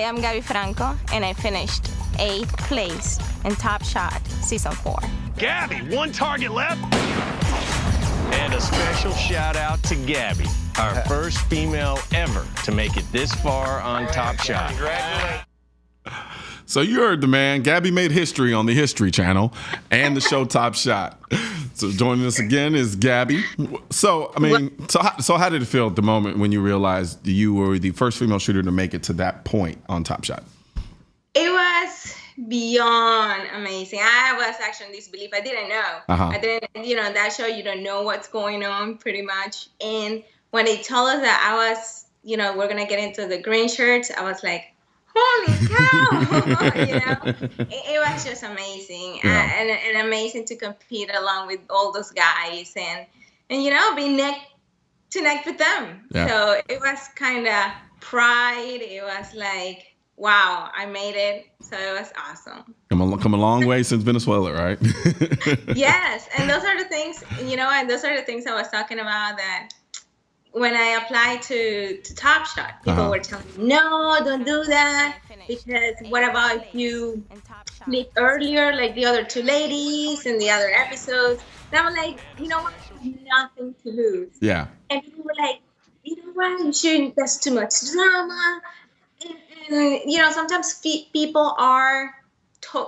I'm Gabby Franco, and I finished 8th place in Top Shot Season 4. Gabby, 1 target left. And a special shout out to Gabby, our first female ever to make it this far on Top Shot. Congratulations. So you heard the man. Gabby made history on the History Channel and the show Top Shot. So joining us again is Gabby. So, I mean, so how did it feel at the moment when you realized you were the first female shooter to make it to that point on Top Shot? It was beyond amazing. I was actually in disbelief. I didn't know. I didn't, that show, you don't know what's going on pretty much. And when they told us that I was, we're going to get into the green shirts, I was like, holy cow, it was just amazing. And amazing to compete along with all those guys and be neck to neck with them. Yeah. So it was kind of pride. It was like, wow, I made it. So it was awesome. Come a long way since Venezuela, right? Yes. And those are the things, and those are the things I was talking about that when I applied to Top Shot, people were telling me, no, don't do that, because what about if you leave earlier like the other 2 ladies in the other episodes? And I'm like, you know what, nothing to lose. Yeah. And people were like, you know what, you shouldn't, that's too much drama. And sometimes people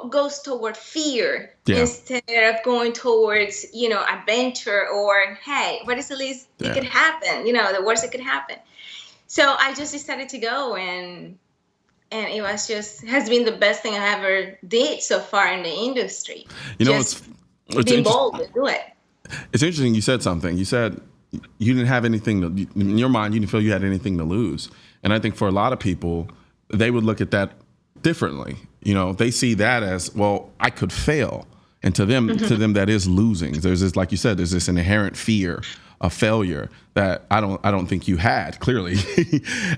goes toward fear instead of going towards, adventure or, hey, what is the least it could happen? The worst that could happen. So I just decided to go, and it was has been the best thing I ever did so far in the industry. It's being bold to do it. It's interesting. You said something. You said you didn't have anything in your mind. You didn't feel you had anything to lose. And I think for a lot of people, they would look at that differently. They see that as, well, I could fail. And to them, that is losing. There's this, like you said, there's this inherent fear of failure that I don't think you had, clearly.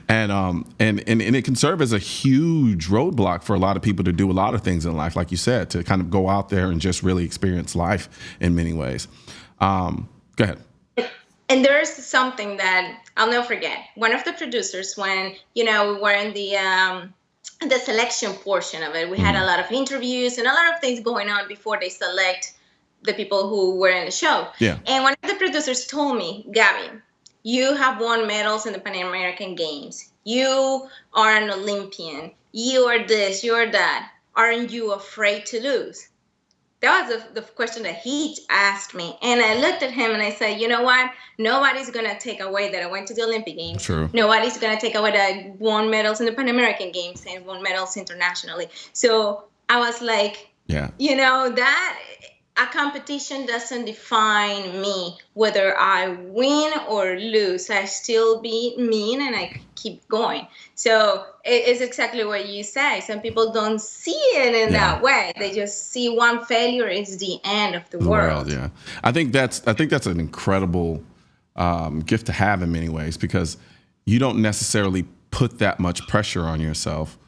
and it can serve as a huge roadblock for a lot of people to do a lot of things in life, like you said, to kind of go out there and just really experience life in many ways. Go ahead. And there's something that I'll never forget. One of the producers, when, we were in the selection portion of it, we had a lot of interviews and a lot of things going on before they select the people who were in the show. Yeah. And one of the producers told me, Gabby, you have won medals in the Pan American Games. You are an Olympian. You are this, you are that. Aren't you afraid to lose? That was the question that he asked me. And I looked at him and I said, you know what? Nobody's going to take away that I went to the Olympic Games. True. Nobody's going to take away that I won medals in the Pan American Games and won medals internationally. So I was like, that a competition doesn't define me. Whether I win or lose, I still be me and I keep going. So it's exactly what you say. Some people don't see it in that way. They just see one failure is the end of the world. Yeah, I think that's an incredible gift to have in many ways, because you don't necessarily put that much pressure on yourself,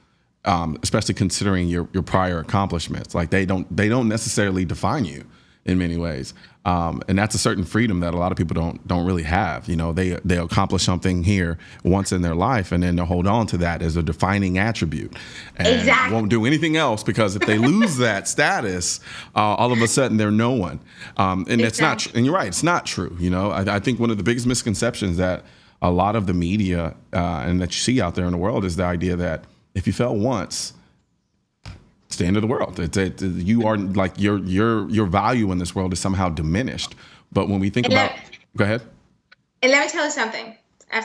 especially considering your prior accomplishments. Like they don't necessarily define you in many ways. And that's a certain freedom that a lot of people don't really have. They accomplish something here once in their life, and then they'll hold on to that as a defining attribute, and won't do anything else, because if they lose that status, all of a sudden they're no one. And it's not. And you're right, it's not true. I think one of the biggest misconceptions that a lot of the media and that you see out there in the world is the idea that if you fail once, it's the end of the world. You are like your value in this world is somehow diminished. But when we think about, go ahead. And let me tell you something.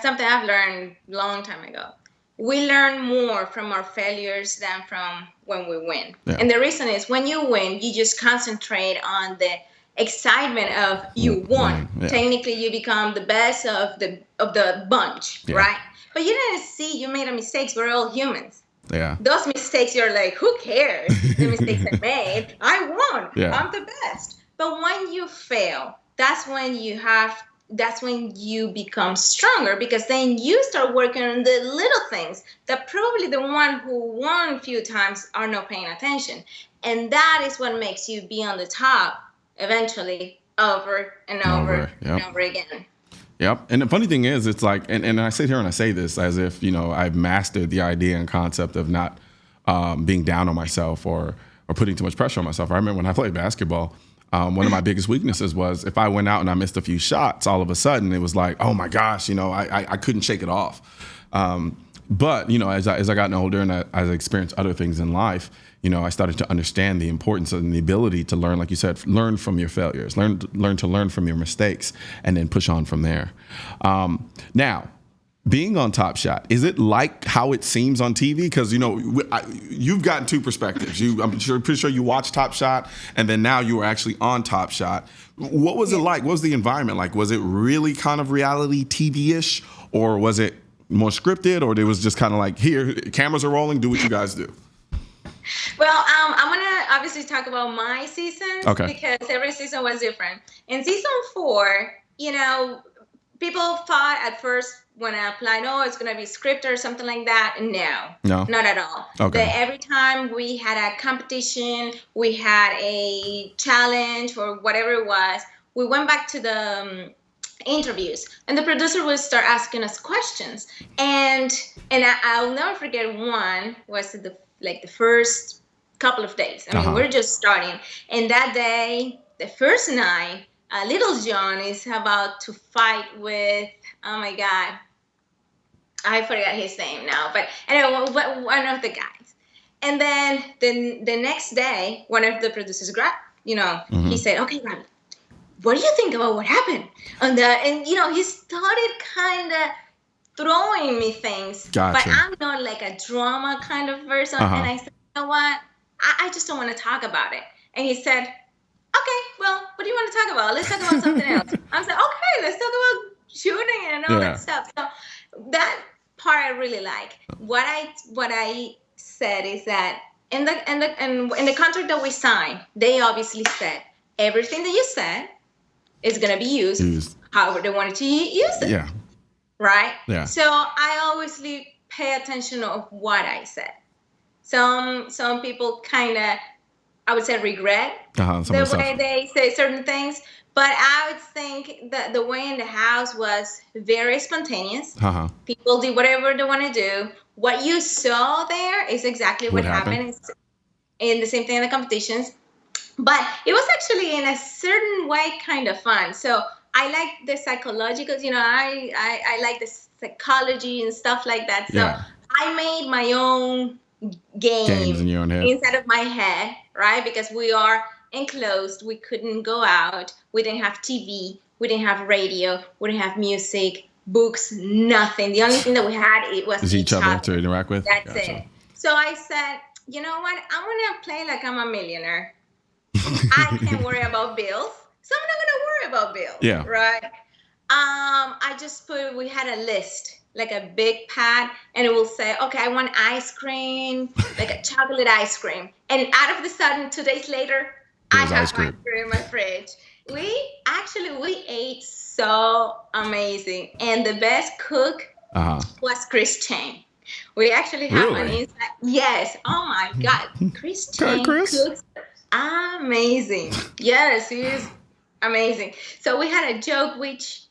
Something I've learned a long time ago. We learn more from our failures than from when we win. Yeah. And the reason is, when you win, you just concentrate on the excitement of you won. Yeah. Technically, you become the best of the bunch, right? But you didn't see you made a mistake. We're all humans. Yeah. Those mistakes, you're like, who cares? The mistakes I made, I won. Yeah. I'm the best. But when you fail, that's when you become stronger, because then you start working on the little things that probably the one who won a few times are not paying attention. And that is what makes you be on the top eventually, over and over and over again. Yep. And the funny thing is, it's like, and I sit here and I say this as if, I've mastered the idea and concept of not being down on myself or putting too much pressure on myself. I remember when I played basketball, one of my biggest weaknesses was if I went out and I missed a few shots, all of a sudden it was like, oh my gosh, I couldn't shake it off. But, as I gotten older and as I experienced other things in life, I started to understand the importance and the ability to learn, like you said, learn from your failures, learn from your mistakes, and then push on from there. Now, being on Top Shot, is it like how it seems on TV? Because, you've gotten two perspectives. I'm pretty sure you watched Top Shot, and then now you were actually on Top Shot. What was it like? What was the environment like? Was it really kind of reality TV-ish, or was it more scripted, or it was just kind of like, here, cameras are rolling, do what you guys do? Well, I'm going to obviously talk about my season, because every season was different. In season 4, people thought at first when I applied, it's going to be scripted or something like that. No, not at all. Okay. Every time we had a competition, we had a challenge or whatever it was, we went back to the interviews, and the producer would start asking us questions. And I'll never forget one was the first couple of days. I mean, we're just starting. And that day, the first night, Little John is about to fight with, oh my God, I forgot his name now, but anyway, one of the guys. And then the next day, one of the producers he said, okay, Gabby, what do you think about what happened? And he started kind of throwing me things, but I'm not like a drama kind of person. And I said, you know what? I just don't want to talk about it. And he said, okay, well, what do you want to talk about? Let's talk about something else. I said, okay, let's talk about shooting and all that stuff. So that part I really like. What I said is that in the contract that we signed, they obviously said everything that you said is going to be used however they wanted to use it. Yeah. Right? Yeah. So I obviously pay attention of what I said. Some people kind of, I would say, regret the way they say certain things. But I would think that the way in the house was very spontaneous. People did whatever they want to do. What you saw there is exactly what happened. In the same thing in the competitions. But it was actually in a certain way kind of fun. So I like the psychological, I like the psychology and stuff like that. So I made my own games in your own head. Inside of my head, right? Because we are enclosed. We couldn't go out. We didn't have TV. We didn't have radio. We didn't have music, books, nothing. The only thing that we had, it was each other to interact with. That's it. So I said, you know what? I'm going to play like I'm a millionaire. I can't worry about bills. So I'm not going to worry about bills. Yeah. Right? We had a list, like a big pad, and it will say, okay, I want ice cream, like a chocolate ice cream. And out of the sudden, 2 days later, I have ice cream in my fridge. We ate so amazing. And the best cook was Chris Chang. We actually have an inside. Yes. Oh my God. Chris Chang cooks amazing. Yes, he is amazing. So we had a joke which,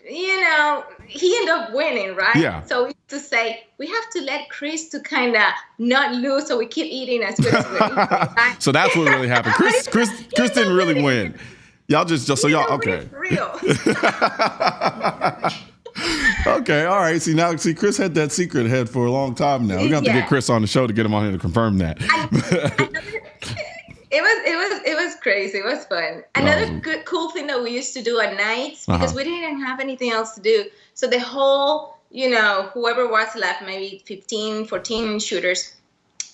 he ended up winning, right? Yeah. So we used to say, we have to let Chris to kind of not lose, so we keep eating as good as we eat. Right? So that's what really happened. Chris didn't really win. Y'all just so y'all, okay. Real. Okay, all right. See, Chris had that secret head for a long time now. We're going to have to get Chris on the show to get him on here to confirm that. It was crazy. It was fun. Another cool thing that we used to do at nights, because we didn't have anything else to do. So the whole, whoever was left, maybe 15, 14 shooters,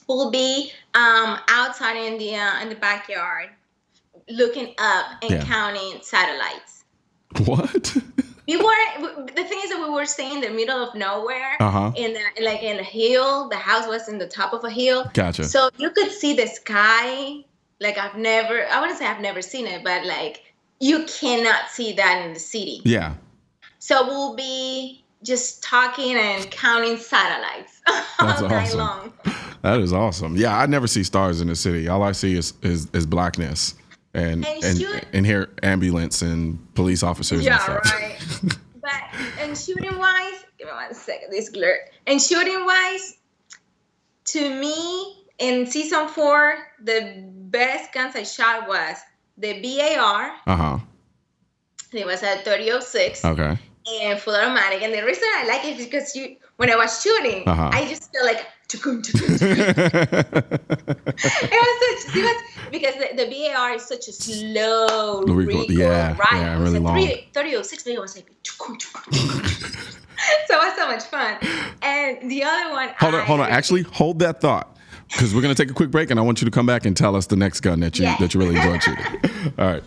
will be outside in the backyard, looking up and counting satellites. What? The thing is that we were staying in the middle of nowhere, in the hill. The house was in the top of a hill. Gotcha. So you could see the sky. Like I wouldn't say I've never seen it, but like you cannot see that in the city. Yeah. So we'll be just talking and counting satellites all night long. That is awesome. Yeah, I never see stars in the city. All I see is blackness and hear ambulance and police officers. Yeah, and stuff. Right. and shooting wise, give me 1 second. This glare. And shooting wise, to me, in season 4, the best guns I shot was the BAR. It was a 30-06. Okay. And full automatic. And the reason I like it is because when I was shooting, I just feel like because the BAR is such a slow recoil, right? Yeah, really long. 30-06, maybe I was like, so it was so much fun. And the other one, hold on. Actually, hold that thought, because we're gonna take a quick break, and I want you to come back and tell us the next gun that you really enjoyed shooting. All right.